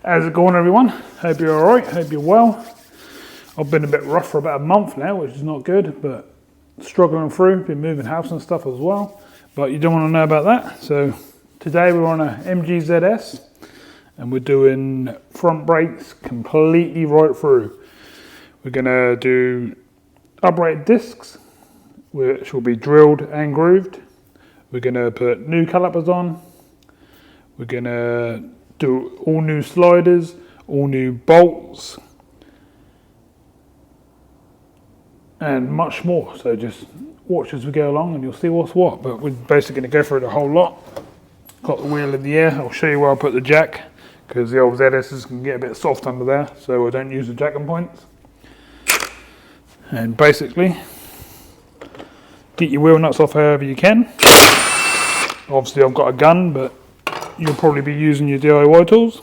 How's it going, everyone? Hope you're alright, hope you're well. I've been a bit rough for about a month now, which is not good, but struggling through, been moving house and stuff as well. But you don't want to know about that. So today we're on a MG ZS and we're doing front brakes completely right through. We're going to do uprated discs, which will be drilled and grooved. We're going to put new calipers on. We're going to do all new sliders, all new bolts, and much more. So just watch as we go along and you'll see what's what. But we're basically going to go through the whole lot. Got the wheel in the air. I'll show you where I put the jack, because the old ZS's can get a bit soft under there, so I don't use the jacking points. And basically, get your wheel nuts off however you can. Obviously I've got a gun, but you'll probably be using your DIY tools.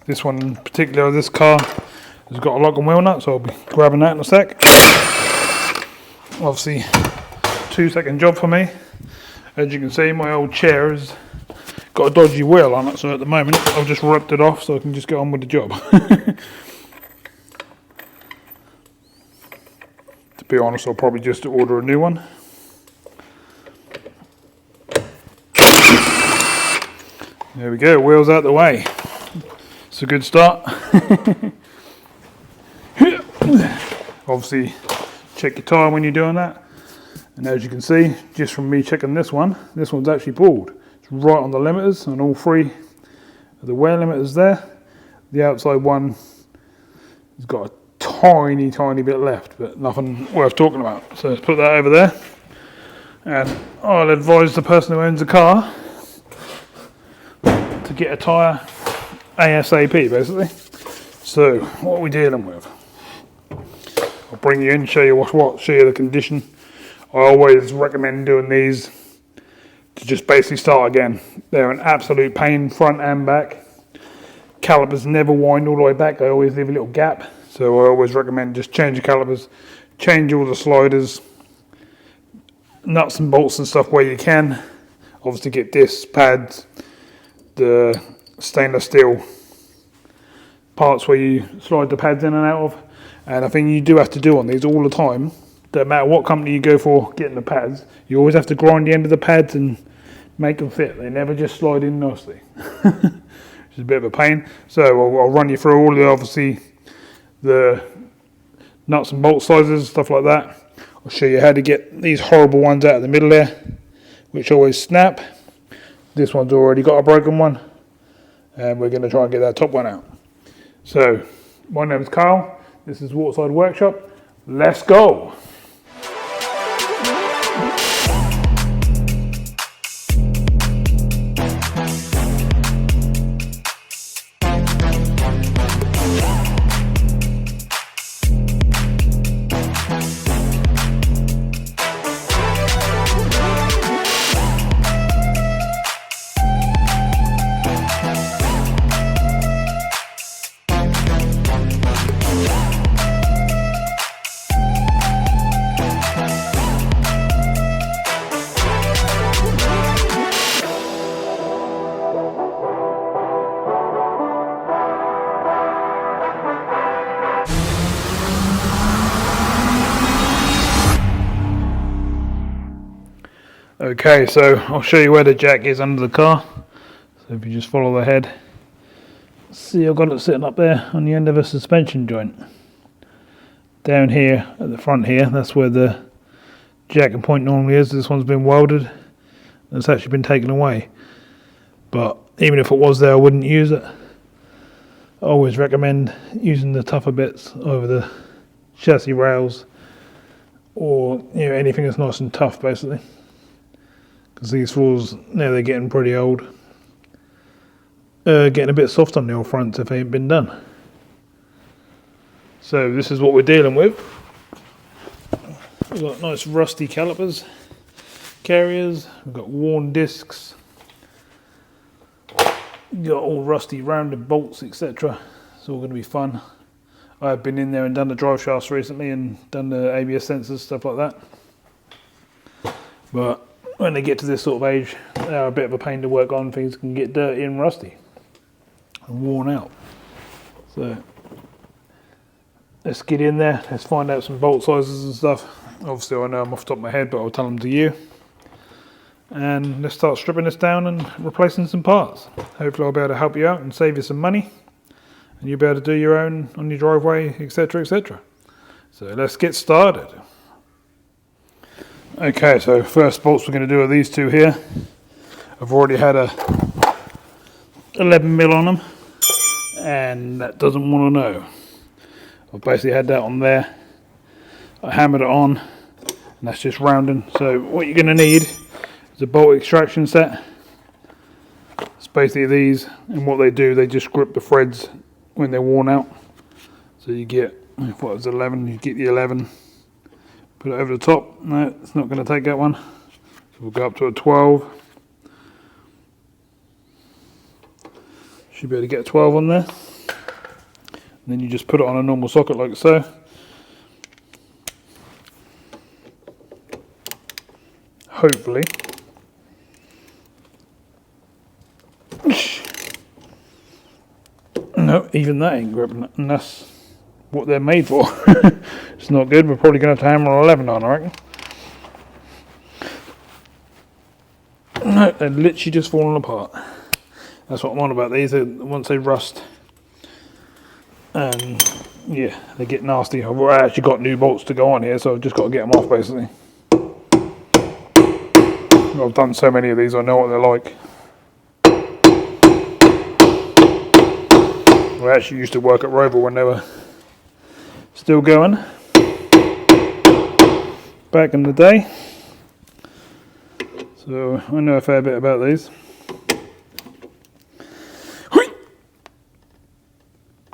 This one in particular, this car, has got a lock and wheel nut, so I'll be grabbing that in a sec. Obviously, 2-second job for me. As you can see, my old chair has got a dodgy wheel on it, so at the moment I've just ripped it off so I can just get on with the job. To be honest, I'll probably just order a new one. There we go, wheels out the way. It's a good start. Obviously, check your tyre when you're doing that. And as you can see, just from me checking this one's actually bald. It's right on the limiters, on all three of the wear limiters there. The outside one has got a tiny bit left, but nothing worth talking about. So let's put that over there. And I'll advise the person who owns the car to get a tyre ASAP, basically. So what are we dealing with? I'll bring you in, show you what's what, show you the condition. I always recommend doing these to just basically start again. They're an absolute pain, front and back. Calipers never wind all the way back, they always leave a little gap. So I always recommend just change your calipers, change all the sliders, nuts and bolts and stuff where you can. Obviously get discs, pads, the stainless steel parts where you slide the pads in and out of. And I think you do have to do on these all the time. Don't matter what company you go for getting the pads, you always have to grind the end of the pads and make them fit. They never just slide in nicely. Which is a bit of a pain. So I'll run you through all the, obviously, the nuts and bolt sizes, stuff like that. I'll show you how to get these horrible ones out of the middle there, which always snap. This one's already got a broken one, and we're going to try and get that top one out. So, my name is Carl, this is Waterside Workshop, let's go! Okay, so I'll show you where the jack is under the car. So if you just follow the head, see I've got it sitting up there on the end of a suspension joint. Down here at the front here, that's where the jack and point normally is. This one's been welded and it's actually been taken away. But even if it was there, I wouldn't use it. I always recommend using the tougher bits over the chassis rails, or anything that's nice and tough, basically. Because these floors, now they're getting pretty old. Getting a bit soft on the old fronts if they ain't been done. So this is what we're dealing with. We've got nice rusty calipers, carriers, we've got worn discs, we've got all rusty rounded bolts, etc. It's all going to be fun. I've been in there and done the drive shafts recently and done the ABS sensors, stuff like that. But when they get to this sort of age, they are a bit of a pain to work on. Things can get dirty and rusty and worn out. So let's get in there, let's find out some bolt sizes and stuff. Obviously I know them off the top of my head, but I'll tell them to you. And let's start stripping this down and replacing some parts. Hopefully I'll be able to help you out and save you some money, and you'll be able to do your own on your driveway, etc, etc. So let's get started. Okay, so first bolts we're going to do are these two here. I've already had a 11mm on them, and that doesn't want to know. I've basically had that on there. I hammered it on, and that's just rounding. So what you're going to need is a bolt extraction set. It's basically these, and what they do, they just grip the threads when they're worn out. So you get, what was 11, you get the 11, put it over the top. No, it's not going to take that one. So we'll go up to a 12. Should be able to get a 12 on there. And then you just put it on a normal socket like so. Hopefully. No, even that ain't gripping it, and that's what they're made for. It's not good. We're probably going to have to hammer an 11 on, I reckon. No, they're literally just falling apart. That's what I'm on about these. Once they rust, and yeah, they get nasty. I've actually got new bolts to go on here, so I've just got to get them off basically. I've done so many of these, I know what they're like. I actually used to work at Rover when they were still going, back in the day. So I know a fair bit about these.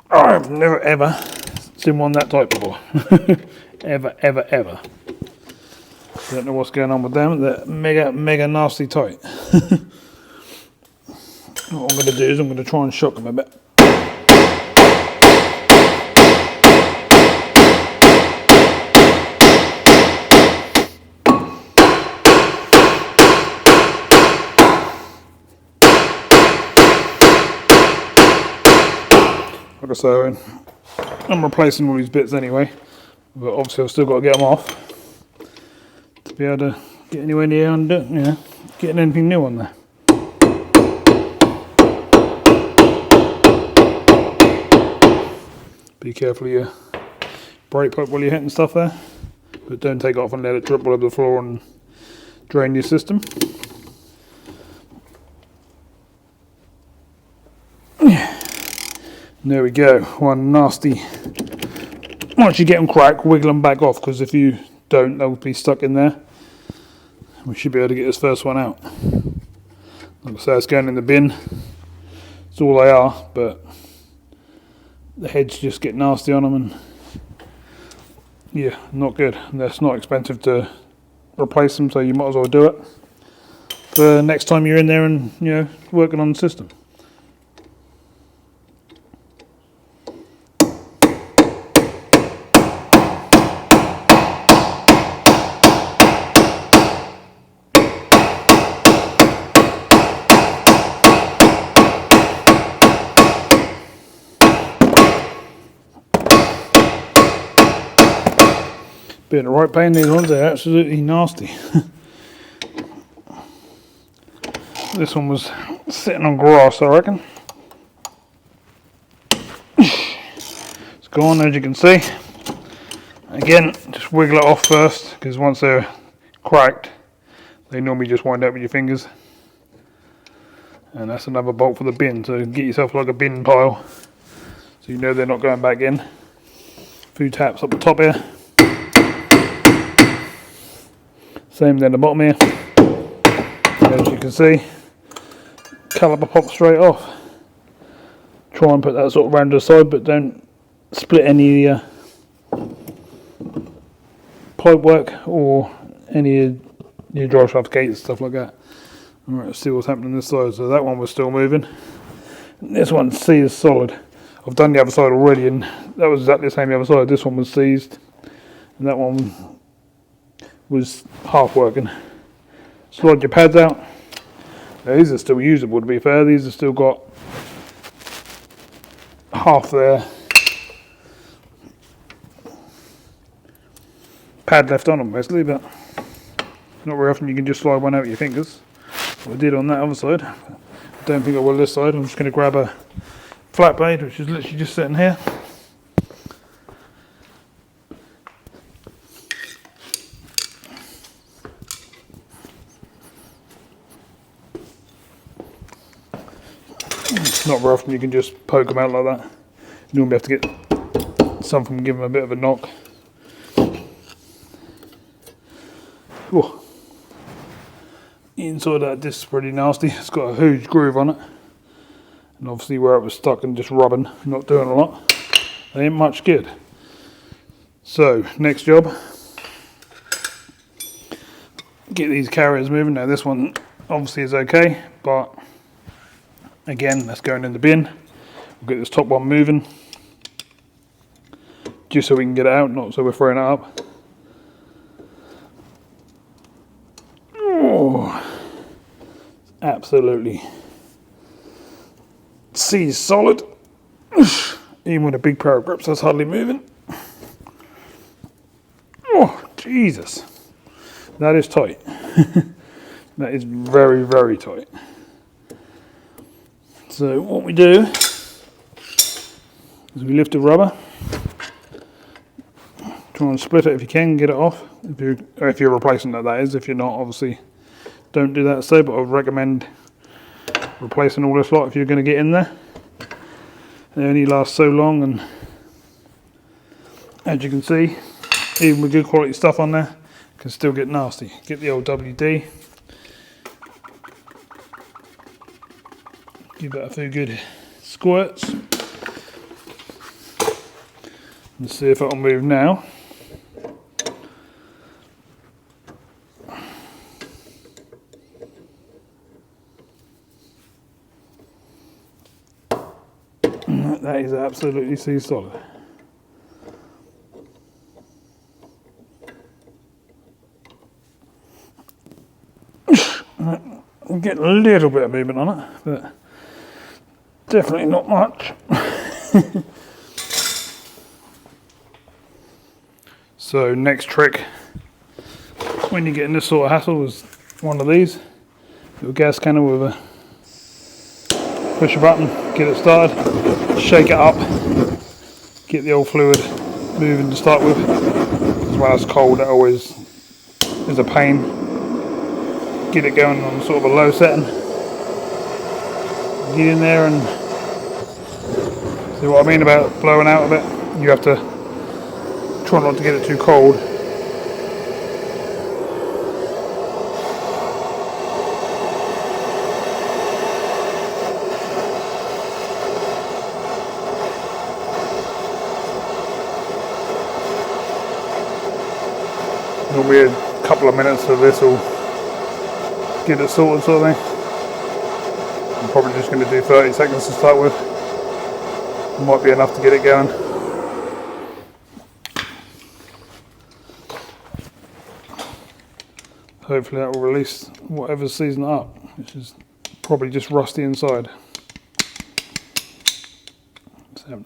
I've never ever seen one that tight before. ever. Don't know what's going on with them. They're mega nasty tight. What I'm going to do is I'm going to try and shock them a bit. Like I say, I'm replacing all these bits anyway, but obviously I've still got to get them off to be able to get anywhere near and getting anything new on there. Be careful of your brake pipe while you're hitting stuff there, but don't take it off and let it drip all over the floor and drain your system. There we go, one nasty. Once you get them cracked, wiggle them back off, because if you don't, they'll be stuck in there. We should be able to get this first one out. Like I say, it's going in the bin. It's all they are, but the heads just get nasty on them, and yeah, not good. And that's not expensive to replace them, so you might as well do it for next time you're in there and working on the system. Being a right pain, these ones are absolutely nasty. This one was sitting on grass, I reckon. It's gone, as you can see. Again, just wiggle it off first, because once they're cracked, they normally just wind up with your fingers. And that's another bolt for the bin, so get yourself like a bin pile, so you know they're not going back in. A few taps up the top here. Same down the bottom here. As you can see, caliper pops straight off. Try and put that sort of round to the side, but don't split any pipe work or any of your drive shaft gates, stuff like that. Alright, let's see what's happening this side. So that one was still moving. This one seized solid. I've done the other side already, and that was exactly the same the other side. This one was seized, and that one was half working. slide your pads out. Now, these are still usable, to be fair. These have still got half their pad left on them basically, but not very often you can just slide one out with your fingers. What I did on that other side. I don't think I will this side. I'm just going to grab a flat blade, which is literally just sitting here. Not very often you can just poke them out like that. You normally have to get something, give them a bit of a knock. Whoa. The inside of that disc is pretty nasty. It's got a huge groove on it. And obviously where it was stuck and just rubbing, not doing a lot, they ain't much good. So, next job. Get these carriers moving. Now this one obviously is okay, but again, that's going in the bin. We'll get this top one moving, just so we can get it out, not so we're throwing it up. Oh, absolutely seized solid. Even with a big pair of grips, that's hardly moving. Oh, Jesus. That is tight. That is very, very tight. So what we do is we lift the rubber, try and split it if you can, get it off. If you're replacing it, that is. If you're not, obviously don't do that. So, but I would recommend replacing all this lot if you're going to get in there. They only last so long, and as you can see, even with good quality stuff on there, it can still get nasty. Get the old WD. Give that a few good squirts. Let's see if it'll move now. That is absolutely sea solid. I'm getting a little bit of movement on it, but definitely not much. So next trick, when you get in this sort of hassle, is one of these little gas canner with a push a button, get it started, shake it up, get the old fluid moving to start with. As when it's cold, it always is a pain. Get it going on sort of a low setting. Get in there and see what I mean about blowing out a bit. You have to try not to get it too cold. Normally a couple of minutes of this will get it sorted sort of thing. I'm probably just going to do 30 seconds to start with. Might be enough to get it going. Hopefully that will release whatever's seizing it up, which is probably just rusty inside.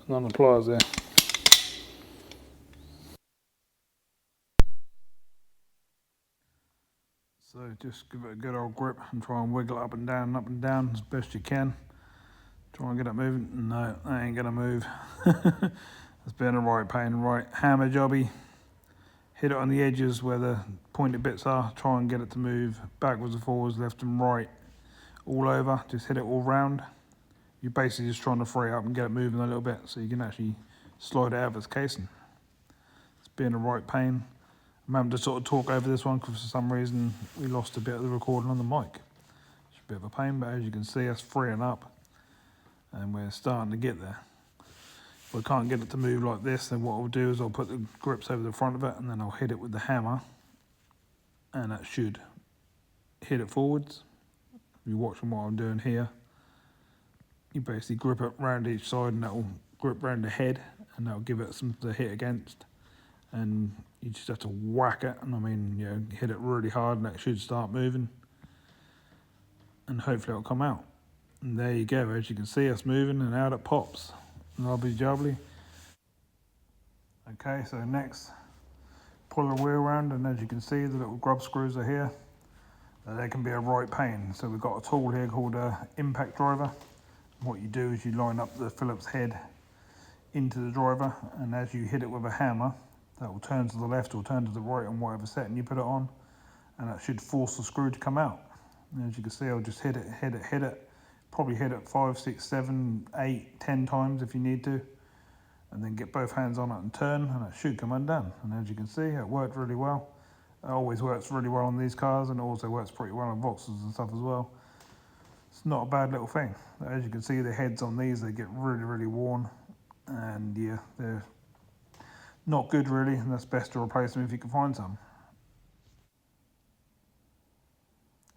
None of the pliers there. So just give it a good old grip and try and wiggle it up and down as best you can. Try and get it moving. No, that ain't gonna move. It's been a right pain, right hammer jobby. Hit it on the edges where the pointed bits are. Try and get it to move backwards and forwards, left and right, all over. Just hit it all round. You're basically just trying to free it up and get it moving a little bit so you can actually slide it out of its casing. It's been a right pain. I'm having to sort of talk over this one because for some reason we lost a bit of the recording on the mic. It's a bit of a pain, but as you can see, that's freeing up and we're starting to get there. If I can't get it to move like this, then what I'll do is I'll put the grips over the front of it and then I'll hit it with the hammer, and that should hit it forwards. If you're watching what I'm doing here, you basically grip it round each side and that will grip round the head and that will give it something to hit against. And you just have to whack it, and I mean, you know, hit it really hard and that should start moving. and hopefully it'll come out. And there you go, as you can see, it's moving and out it pops. Lovely jubbly. Okay, so next, pull the wheel around, and as you can see, the little grub screws are here. They can be a right pain. So we've got a tool here called a impact driver. What you do is you line up the Phillips head into the driver, and as you hit it with a hammer, that will turn to the left or turn to the right on whatever setting you put it on, and that should force the screw to come out. And as you can see, I'll just hit it. Probably hit it 5, 6, 7, 8, 10 times if you need to, and then get both hands on it and turn, and it should come undone. And as you can see, it worked really well. It always works really well on these cars, and it also works pretty well on Vauxhalls and stuff as well. It's not a bad little thing. As you can see, the heads on these, they get really worn, and yeah, they're not good really, and that's best to replace them if you can find some.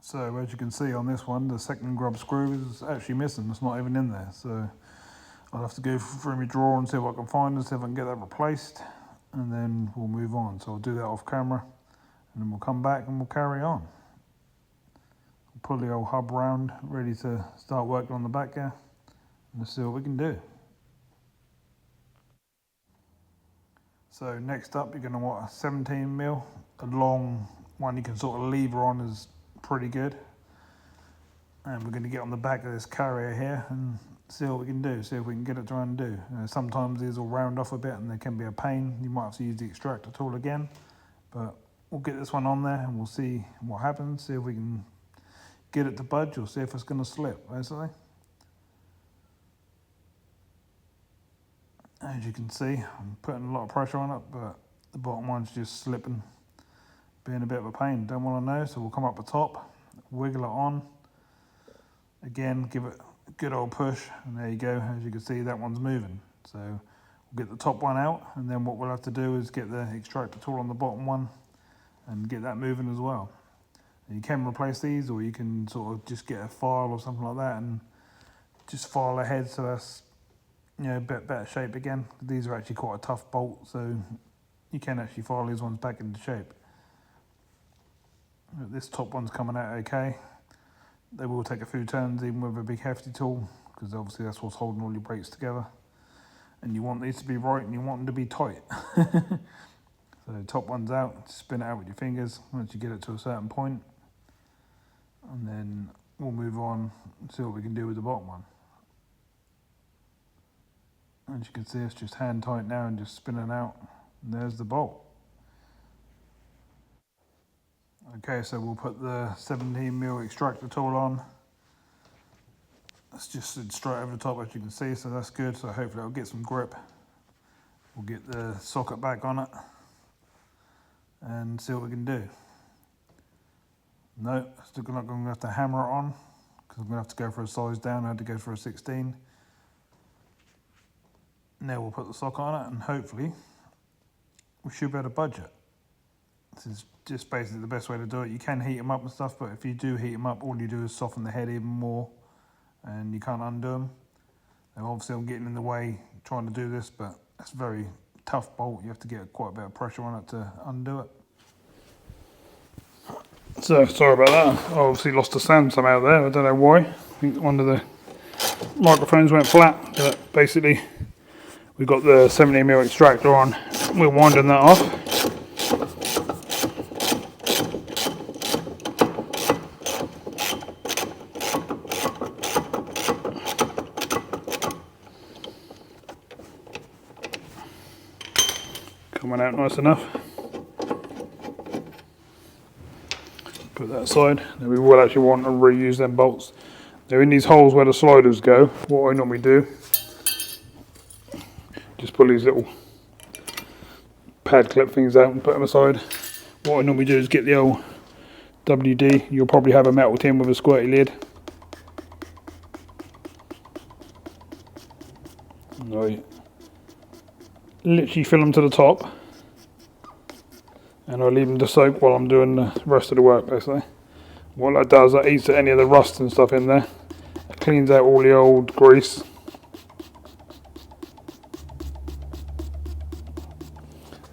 So as you can see on this one, the second grub screw is actually missing. It's not even in there. So I'll have to go through my drawer and see what I can find and see if I can get that replaced, and then we'll move on. So I'll do that off camera, and then we'll come back and we'll carry on. We'll pull the old hub round, ready to start working on the back gear, and let's see what we can do. So next up, you're going to want a 17mm. A long one you can sort of lever on is pretty good. And we're going to get on the back of this carrier here and see what we can do, see if we can get it to undo. Sometimes these will round off a bit and they can be a pain. You might have to use the extractor tool again, but we'll get this one on there and we'll see what happens, see if we can get it to budge or see if it's going to slip, basically. As you can see, I'm putting a lot of pressure on it, but the bottom one's just slipping, being a bit of a pain. Don't want to know, so we'll come up the top, wiggle it on. Again, give it a good old push, and there you go. As you can see, that one's moving. So we'll get the top one out, and then what we'll have to do is get the extractor tool on the bottom one and get that moving as well. And you can replace these, or you can sort of just get a file or something like that and just file ahead so that's, you know, a bit better shape again. These are actually quite a tough bolt, so you can actually file these ones back into shape. This top one's coming out okay. They will take a few turns even with a big hefty tool, because obviously that's what's holding all your brakes together. And you want these to be right and you want them to be tight. So top one's out, spin it out with your fingers once you get it to a certain point. And then we'll move on and see what we can do with the bottom one. As you can see, it's just hand tight now and just spinning out. And there's the bolt. Okay, so we'll put the 17mm extractor tool on. It's just straight over the top, as you can see, so that's good. So hopefully it'll get some grip. We'll get the socket back on it and see what we can do. No, still not going to have to hammer it on, because I'm going to have to go for a size down. I had to go for a 16. Now we'll put the socket on it, and hopefully we should be able to budge it. This is just basically the best way to do it. You can heat them up and stuff, but if you do heat them up, all you do is soften the head even more, and you can't undo them. Now obviously I'm getting in the way trying to do this, but it's a very tough bolt. You have to get quite a bit of pressure on it to undo it. So sorry about that. I obviously lost the sound somehow there. I don't know why. I think one of the microphones went flat, but basically we've got the 17mm extractor on. We're winding that off. Coming out nice enough. Put that aside. Then we will actually want to reuse them bolts. They're in these holes where the sliders go. What I normally do, just pull these little pad clip things out and put them aside. What I normally do is get the old WD. You'll probably have a metal tin with a squirty lid. Right. Literally fill them to the top, and I'll leave them to soak while I'm doing the rest of the work, basically. What that does, that eats at any of the rust and stuff in there. It cleans out all the old grease.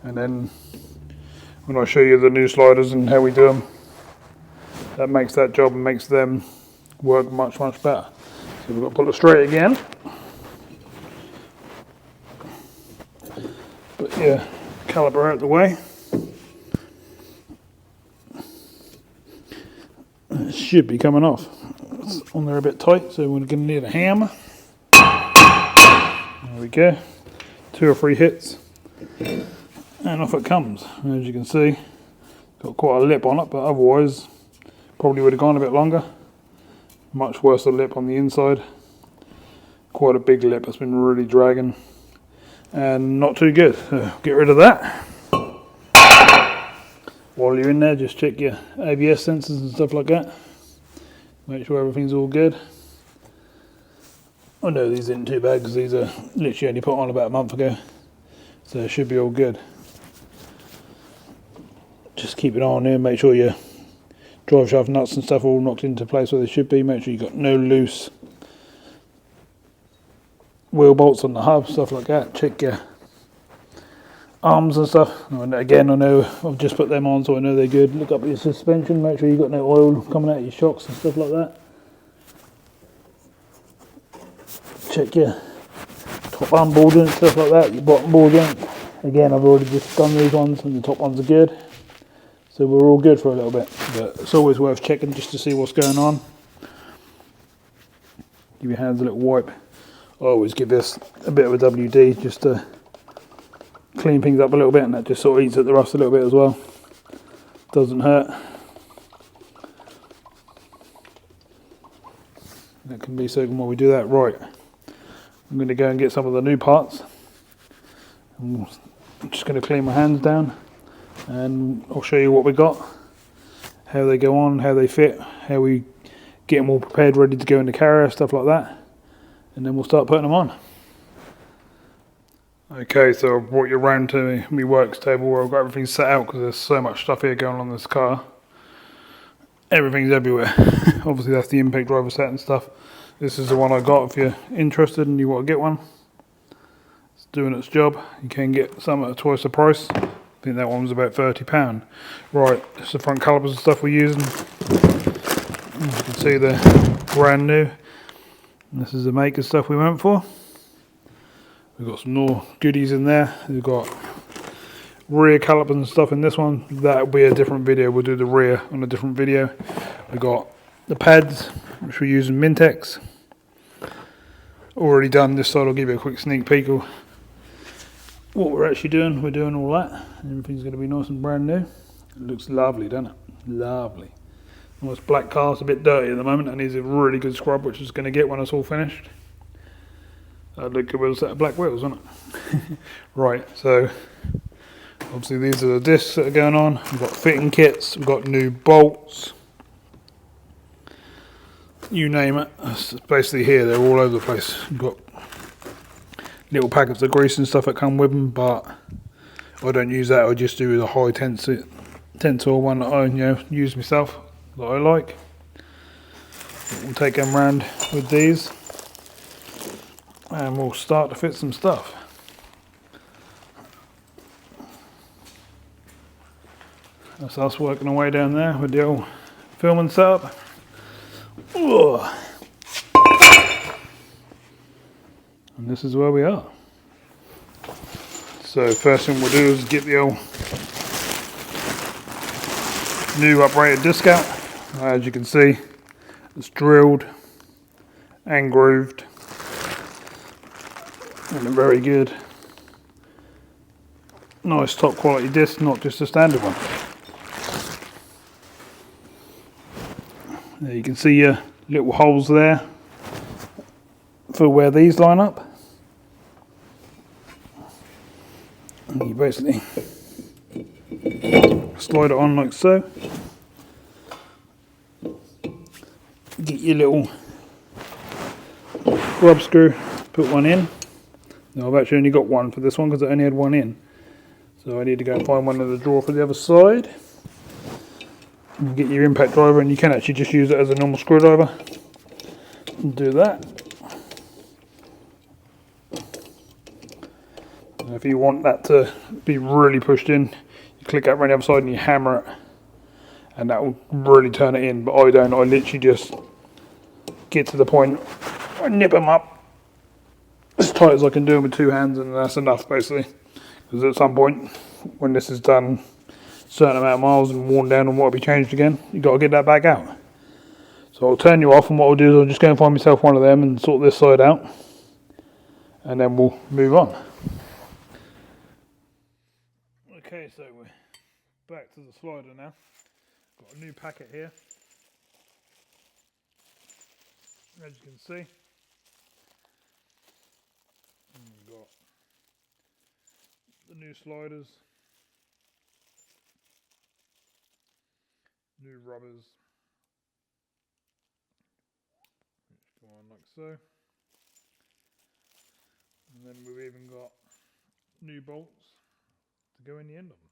And then when I show you the new sliders and how we do them, that makes that job and makes them work much better. So we've got to pull it straight again. But yeah, caliper out of the way. It should be coming off. It's on there a bit tight, so we're going to need a hammer. There we go. 2 or 3 hits. And off it comes. As you can see, got quite a lip on it, but otherwise probably would have gone a bit longer. Much worse a lip on the inside. Quite a big lip that's been really dragging and not too good. So get rid of that. While you're in there, just check your ABS sensors and stuff like that. Make sure everything's all good. I know these aren't too bad because these are literally only put on about a month ago, so it should be all good. Just keep an eye on there, make sure your drive shaft nuts and stuff are all knocked into place where they should be. Make sure you've got no loose wheel bolts on the hub, stuff like that. Check your arms and stuff. And again, I know I've just put them on, so I know they're good. Look up at your suspension, make sure you've got no oil coming out of your shocks and stuff like that. Check your top arm ball joint, stuff like that, your bottom ball joint. Again, I've already just done these ones and the top ones are good. So we're all good for a little bit, but it's always worth checking just to see what's going on. Give your hands a little wipe. I always give this a bit of a WD just to clean things up a little bit, and that just sort of eats at the rust a little bit as well. Doesn't hurt. That can be so while we do that. Right, I'm going to go and get some of the new parts. I'm just going to clean my hands down and I'll show you what we got, how they go on, how they fit, how we get them all prepared, ready to go in the carrier, stuff like that, and then we'll start putting them on. Okay, so I've brought you around to my works table where I've got everything set out because there's so much stuff here going on in this car. Everything's everywhere. Obviously that's the impact driver set and stuff. This is the one I got. If you're interested and you want to get one, it's doing its job. You can get some at twice the price. I think that one was about £30. Right, this is the front calipers and stuff we're using. As you can see, they're brand new. And this is the maker stuff we went for. We've got some more goodies in there. We've got rear calipers and stuff in this one. That'll be a different video. We'll do the rear on a different video. We've got the pads, which we're using Mintex. Already done this side. I'll give you a quick sneak peek of what we're actually doing. We're doing all that. Everything's going to be nice and brand new. It looks lovely, doesn't it? Lovely. Well, this black car's a bit dirty at the moment and needs a really good scrub, which is going to get when it's all finished. That'd look good with a set of black wheels, wouldn't it? Right, so obviously these are the discs that are going on. We've got fitting kits, we've got new bolts. You name it. It's basically here, they're all over the place. We've got little packets of grease and stuff that come with them, but I don't use that. I just do the high tensile one that I use myself, that I like. We'll take them around with these and we'll start to fit some stuff. That's us working our way down there with the old filming setup. Ugh. And this is where we are. So first thing we'll do is get the old new uprated disc out. As you can see, it's drilled and grooved and a very good, nice top quality disc, not just a standard one. There you can see your little holes there for where these line up. And you basically slide it on like so. Get your little rub screw, put one in. Now I've actually only got one for this one because I only had one in. So I need to go and find one in the drawer for the other side. And get your impact driver, and you can actually just use it as a normal screwdriver. And do that. And if you want that to be really pushed in, you click that around the other side and you hammer it. And that will really turn it in, but I don't. I literally just get to the point, I nip them up as tight as I can do them with two hands, and that's enough basically. Because at some point, when this is done, a certain amount of miles and worn down and what will be changed again, you've got to get that back out. So I'll turn you off, and what I'll do is I'll just go and find myself one of them and sort this side out, and then we'll move on. Okay, so we're back to the slider now. Got a new packet here, as you can see. And we've got the new sliders, new rubbers, which go on like so. And then we've even got new bolts to go in the end of them.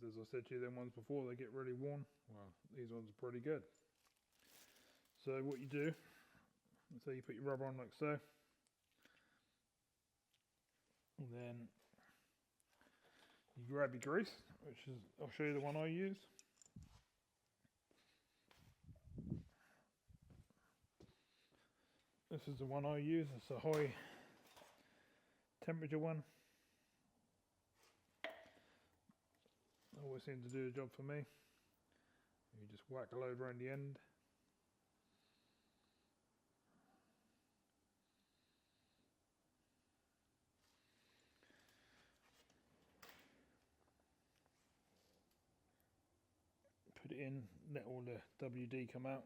As I said to you, them ones before, they get really worn. Well, these ones are pretty good. So what you do, let's say you put your rubber on like so, and then you grab your grease, which is, I'll show you the one I use. This is the one I use. It's a high temperature one. Always seems to do the job for me. You just whack a load around the end. Put it in, let all the WD come out.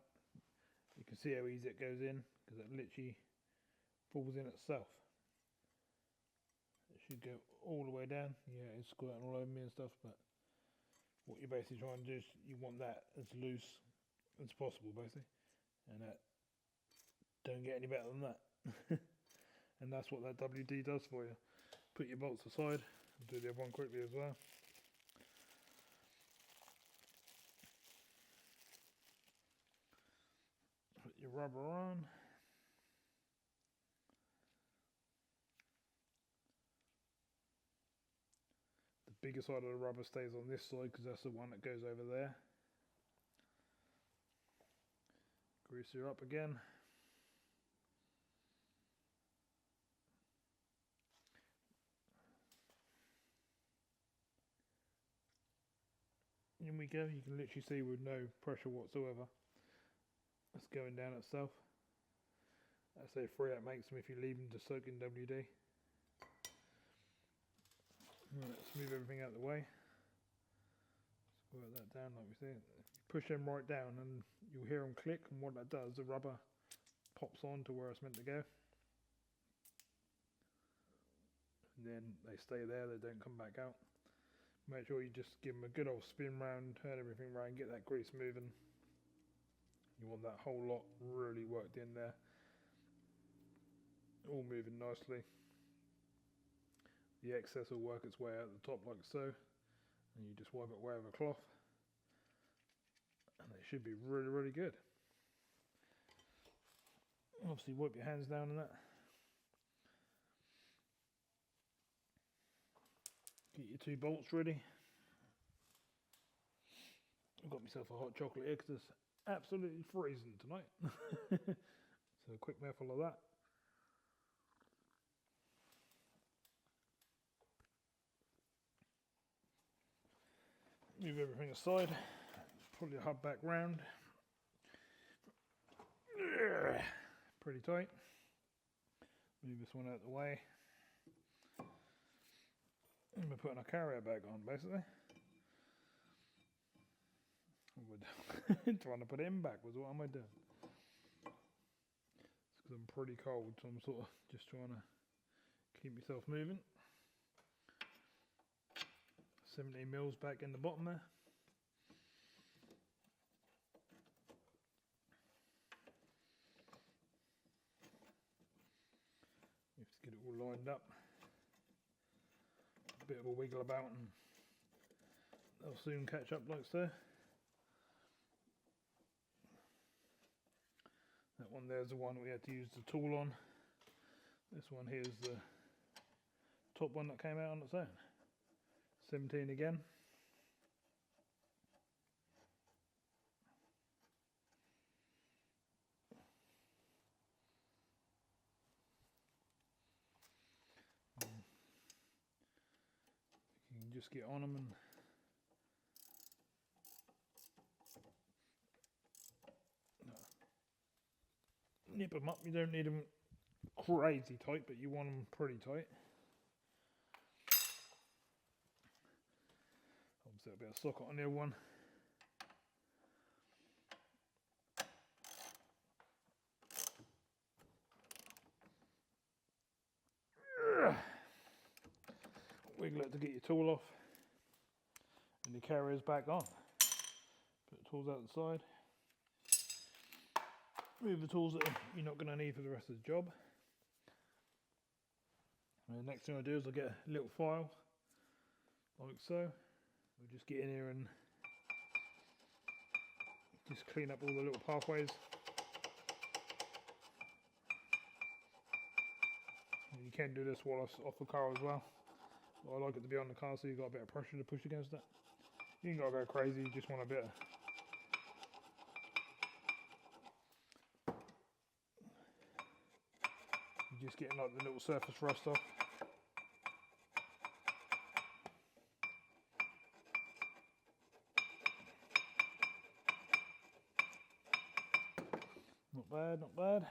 You can see how easy it goes in, because it literally falls in itself. It should go all the way down. Yeah, it's squirting all over me and stuff, but what you're basically trying to do is you want that as loose as possible, basically, and that don't get any better than that. And that's what that WD does for you. Put your bolts aside. I'll do the other one quickly as well. Put your rubber on. The bigger side of the rubber stays on this side because that's the one that goes over there. Grease her up again. In we go. You can literally see with no pressure whatsoever. It's going down itself. That's how free that makes them if you leave them to soak in WD. Let's move everything out of the way. Squirt that down like we said. You push them right down and you'll hear them click, and what that does, the rubber pops on to where it's meant to go. And then they stay there, they don't come back out. Make sure you just give them a good old spin round, turn everything around, get that grease moving. You want that whole lot really worked in there. All moving nicely. The excess will work its way out the top like so. And you just wipe it away with a cloth. And they should be really, really good. Obviously wipe your hands down on that. Get your two bolts ready. I've got myself a hot chocolate here because it's absolutely freezing tonight. So a quick mouthful of that. Move everything aside. Pull your hub back round. Pretty tight. Move this one out of the way. And we're putting our carrier bag on, basically. Trying to put it in backwards. What am I doing? It's because I'm pretty cold, so I'm sort of just trying to keep myself moving. 17 mils back in the bottom there. You have to get it all lined up. A bit of a wiggle about and they'll soon catch up like so. That one there's the one we had to use the tool on. This one here is the top one that came out on its own. 17 again. just get on them and nip them up. You don't need them crazy tight, but you want them pretty tight. Obviously a bit of socket on the other one. Wiggle it to get your tool off, and your carrier's back on. Put the tools out the side. Move the tools that you're not going to need for the rest of the job. And the next thing I do is I get a little file, like so. We'll just get in here and just clean up all the little pathways. And you can do this while it's off the car as well. But I like it to be on the car so you've got a bit of pressure to push against it. You ain't got to go crazy, you just want a bit of... You're just getting like the little surface rust off. Not bad, not bad.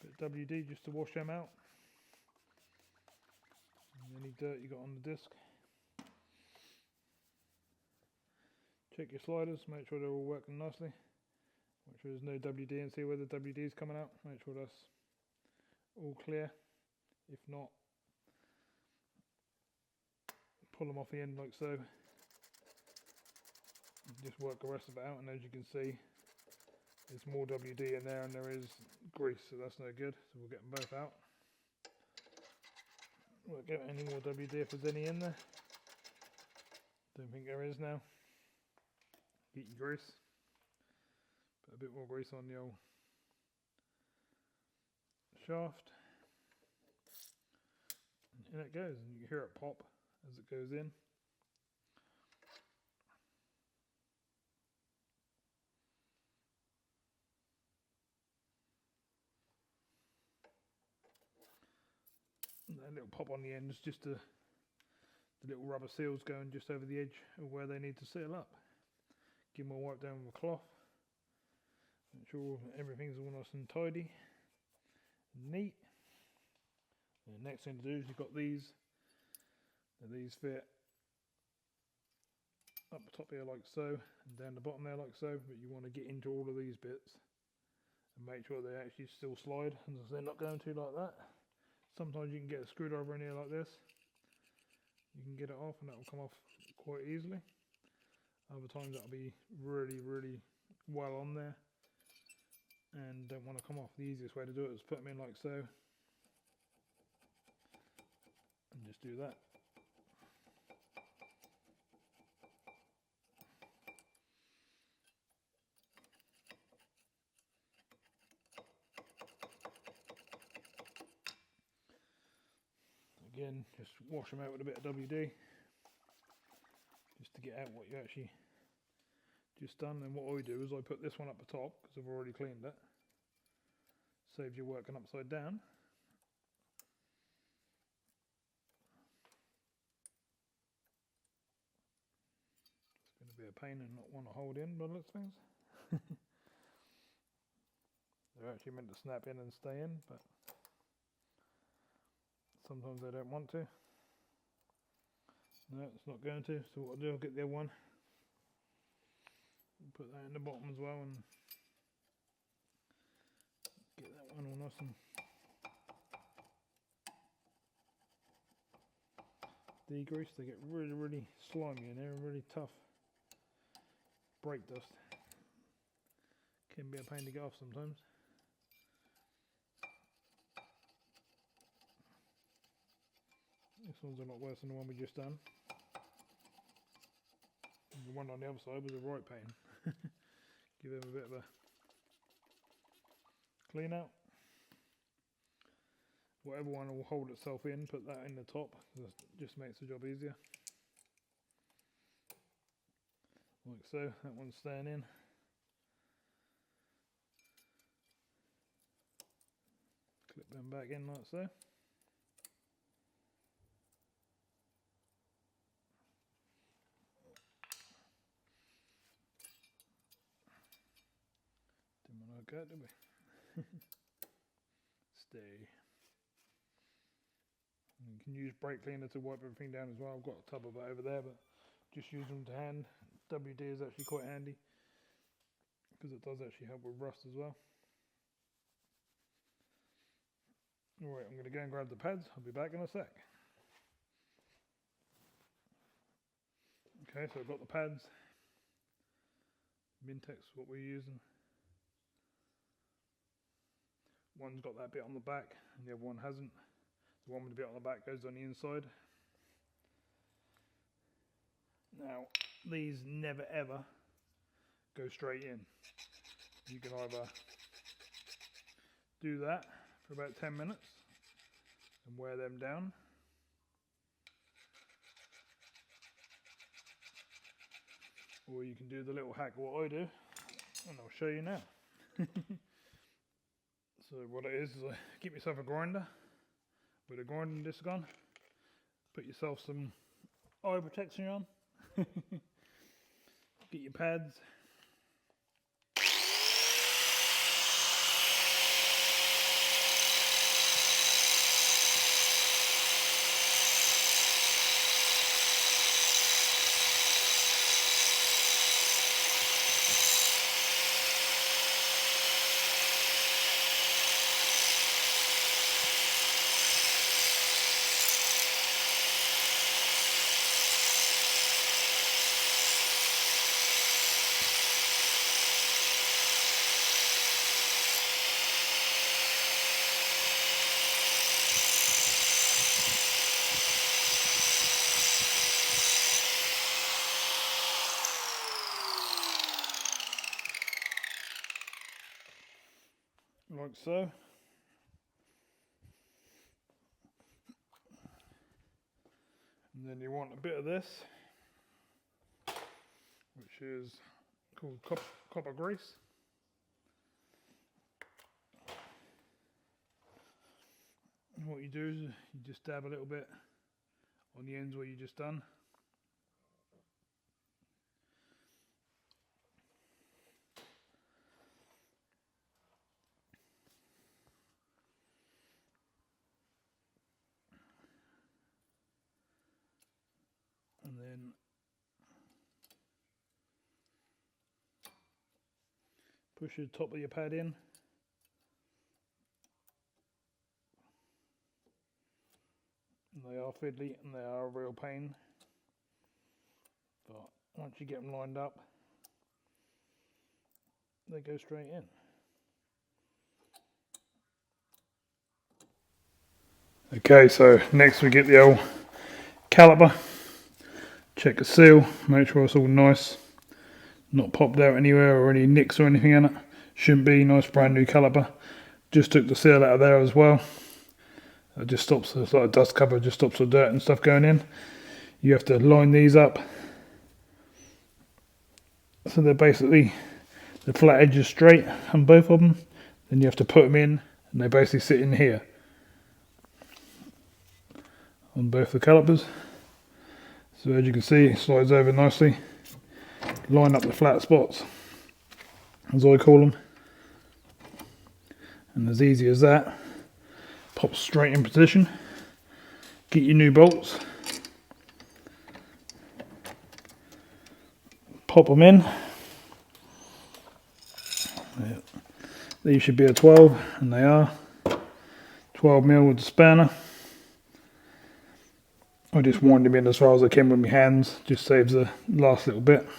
Bit of WD just to wash them out. And any dirt you got on the disc. Check your sliders, make sure they're all working nicely. Make sure there's no WD and see where the WD is coming out. Make sure that's all clear. If not, pull them off the end like so. Just work the rest of it out, and as you can see, there's more WD in there and there is grease, so that's no good. So we'll get them both out. Won't get any more WD if there's any in there. Don't think there is now. Get your grease. Put a bit more grease on the old shaft. And in it goes, and you can hear it pop as it goes in. And that little pop on the end is just the little rubber seals going just over the edge of where they need to seal up. Give them a wipe down with a cloth. Make sure everything's all nice and tidy and neat. And the next thing to do is you've got these. Now these fit up the top here like so, and down the bottom there like so, but you want to get into all of these bits and make sure they actually still slide, and they're not going to like that. Sometimes you can get a screwdriver in here like this. You can get it off and that will come off quite easily. Other times that'll be really, really well on there and don't want to come off. The easiest way to do it is put them in like so and just do that. Again, just wash them out with a bit of WD just to get out what you actually just done. And what I do is I put this one up the top because I've already cleaned it. Saves you working upside down. It's going to be a pain and not want to hold in by the looks of things. They're actually meant to snap in and stay in, but sometimes they don't want to. No, it's not going to, so what I'll do, I'll get the other one, put that in the bottom as well, and get that one all nice and degreased. They get really, really slimy in there and really tough. Brake dust can be a pain to get off sometimes. This one's a lot worse than the one we just done. And the one on the other side was a right pain. Give them a bit of a clean out. Whatever one will hold itself in, put that in the top. That just makes the job easier. Like so, that one's staying in. Clip them back in like so. work out, did we? Stay. You can use brake cleaner to wipe everything down as well. I've got a tub of it over there, but just use them to hand. WD is actually quite handy because it does actually help with rust as well. Alright, I'm going to go and grab the pads. I'll be back in a sec. Okay, so I've got the pads. Mintex, what we're using. One's got that bit on the back and the other one hasn't. The one with the bit on the back goes on the inside. Now, these never ever go straight in. You can either do that for about 10 minutes and wear them down, or you can do the little hack what I do, and I'll show you now. So what it is I get yourself a grinder with a grinding disc on, put yourself some eye protection on, get your pads, like so. And then you want a bit of this, which is called copper grease. And what you do is you just dab a little bit on the ends where you just done. And then push the top of your pad in. And they are fiddly and they are a real pain, but once you get them lined up, they go straight in. Okay, so next we get the old caliper. Check the seal, make sure it's all nice, not popped out anywhere or any nicks or anything in it. Shouldn't be. Nice brand new caliper. Just took the seal out of there as well. It just stops, it's like a dust cover, just stops the dirt and stuff going in. You have to line these up so they're basically, the flat edge is straight on both of them. Then you have to put them in and they basically sit in here on both the calipers. So as you can see, it slides over nicely. Line up the flat spots, as I call them, and as easy as that, pop straight in position. Get your new bolts, pop them in. These should be a 12, and they are 12mm with the spanner. I just wind them in as far as I can with my hands, just saves the last little bit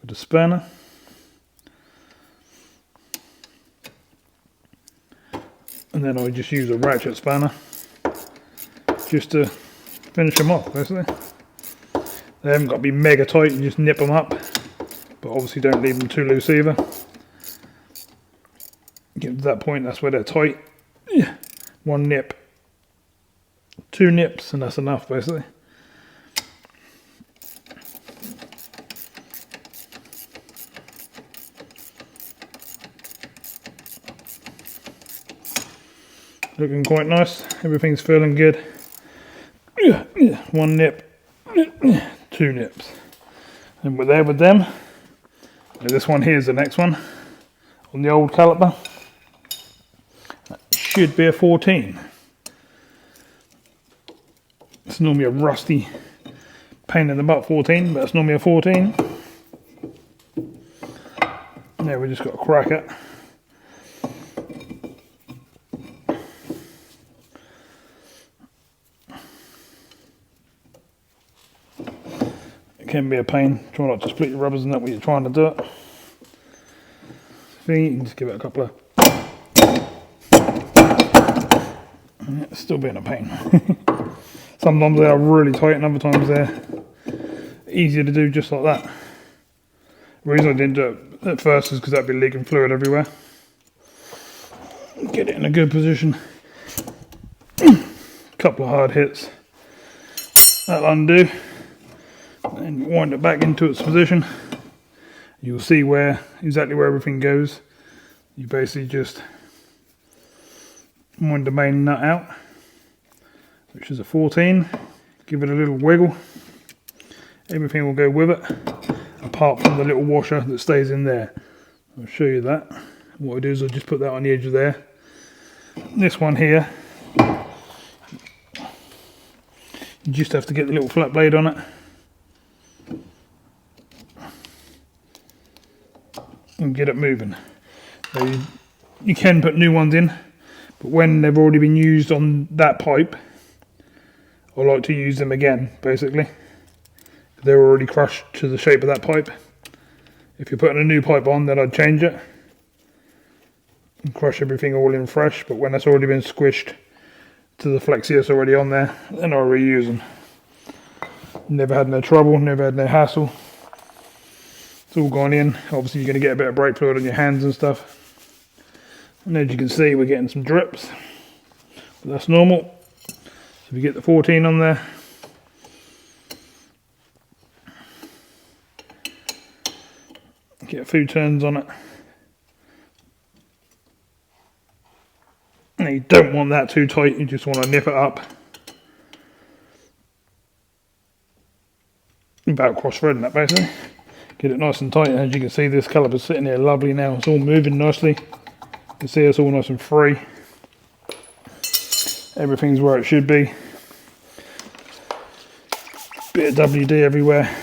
with the spanner. And then I just use a ratchet spanner just to finish them off, basically. They haven't got to be mega tight, you just nip them up, but obviously don't leave them too loose either. Get to that point, that's where they're tight. One nip, 2 nips, and that's enough basically. Looking quite nice, everything's feeling good. 1 nip, 2 nips. And we're there with them. Now this one here is the next one. on the old caliper. That should be a 14. It's normally a rusty pain in the butt 14, but it's normally a 14. There we just got a crack it. It can be a pain. Try not to split your rubbers and that when you're trying to do it. You can just give it a couple of... And it's still being a pain. Sometimes they are really tight and other times they're easier to do just like that. The reason I didn't do it at first is because that'd be leaking fluid everywhere. Get it in a good position. Couple of hard hits. That'll undo. And wind it back into its position. You'll see exactly where everything goes. You basically just wind the main nut out, which is a 14. Give it a little wiggle. Everything will go with it, apart from the little washer that stays in there. I'll show you that. What I do is I just put that on the edge of there. This one here, you just have to get the little flat blade on it. And get it moving. So you can put new ones in, but when they've already been used on that pipe, I like to use them again, basically. They're already crushed to the shape of that pipe. If you're putting a new pipe on, then I'd change it and crush everything all in fresh, but when that's already been squished to the flexi that's already on there, then I'll reuse them. Never had no trouble, never had no hassle. It's all gone in. Obviously you're going to get a bit of brake fluid on your hands and stuff. And as you can see, we're getting some drips. But that's normal. So we get the 14 on there. Get a few turns on it. Now you don't want that too tight, you just want to nip it up. About cross-threading that basically. Get it nice and tight, and as you can see this caliper's sitting there lovely now. It's all moving nicely. You can see it's all nice and free. Everything's where it should be. Bit of WD everywhere.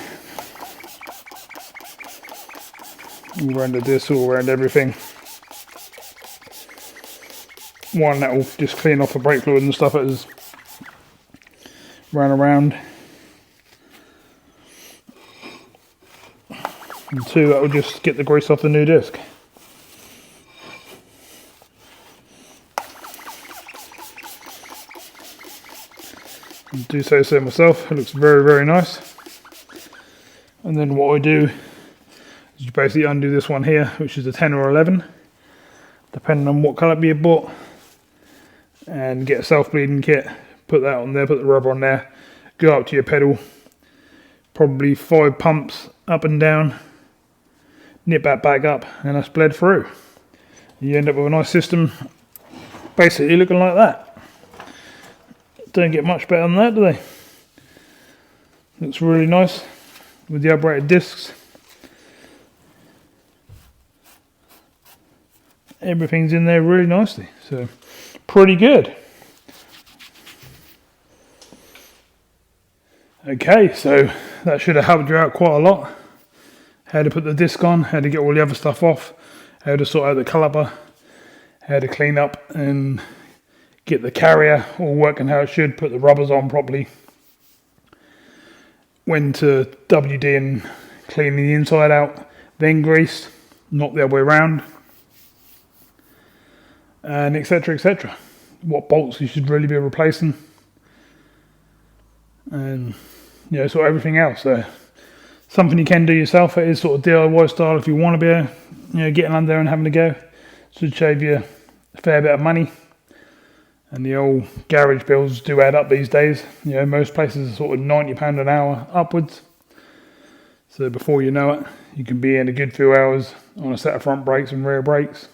All around the disc, all around everything. One that will just clean off the brake fluid and stuff that has ran around. And two, that will just get the grease off the new disc. I do say so myself, it looks very, very nice. And then what I do is you basically undo this one here, which is a 10 or 11, depending on what caliper you bought, and get a self-bleeding kit, put that on there, put the rubber on there, go up to your pedal, probably 5 pumps up and down, nip that back up, and that's bled through. You end up with a nice system basically looking like that. Don't get much better than that, do they? Looks really nice with the uprated discs. Everything's in there really nicely, so pretty good. Okay, so that should have helped you out quite a lot. How to put the disc on, how to get all the other stuff off, how to sort out the caliper, how to clean up and get the carrier all working how it should, put the rubbers on properly, when to WD and clean the inside out, then grease, not the other way around, and etc, etc. What bolts you should really be replacing, and sort of everything else. So something you can do yourself. It is sort of DIY style if you want to be getting under there and having a go. Should save you a fair bit of money. And the old garage bills do add up these days. Most places are sort of £90 an hour upwards. So before you know it, you can be in a good few hours on a set of front brakes and rear brakes.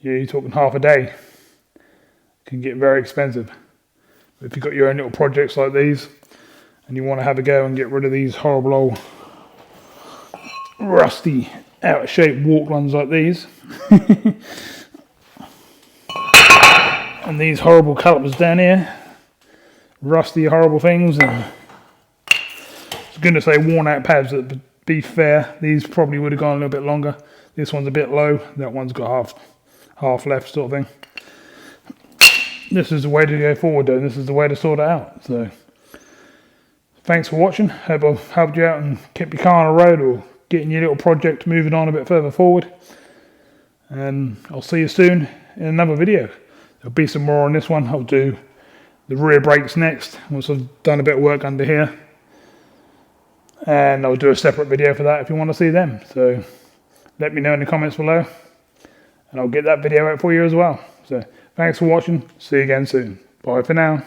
You're talking half a day. It can get very expensive. But if you've got your own little projects like these, and you want to have a go and get rid of these horrible old rusty out of shape warped ones like these. And these horrible calipers down here, rusty horrible things, and I was going to say worn out pads, but to be fair, these probably would have gone a little bit longer. This one's a bit low, that one's got half left sort of thing. This is the way to go forward though, this is the way to sort it out. So thanks for watching, hope I've helped you out and kept your car on the road or getting your little project moving on a bit further forward. And I'll see you soon in another video. There'll be some more on this one. I'll do the rear brakes next, once I've done a bit of work under here. And I'll do a separate video for that if you want to see them. So let me know in the comments below, and I'll get that video out for you as well. So thanks for watching, see you again soon. Bye for now.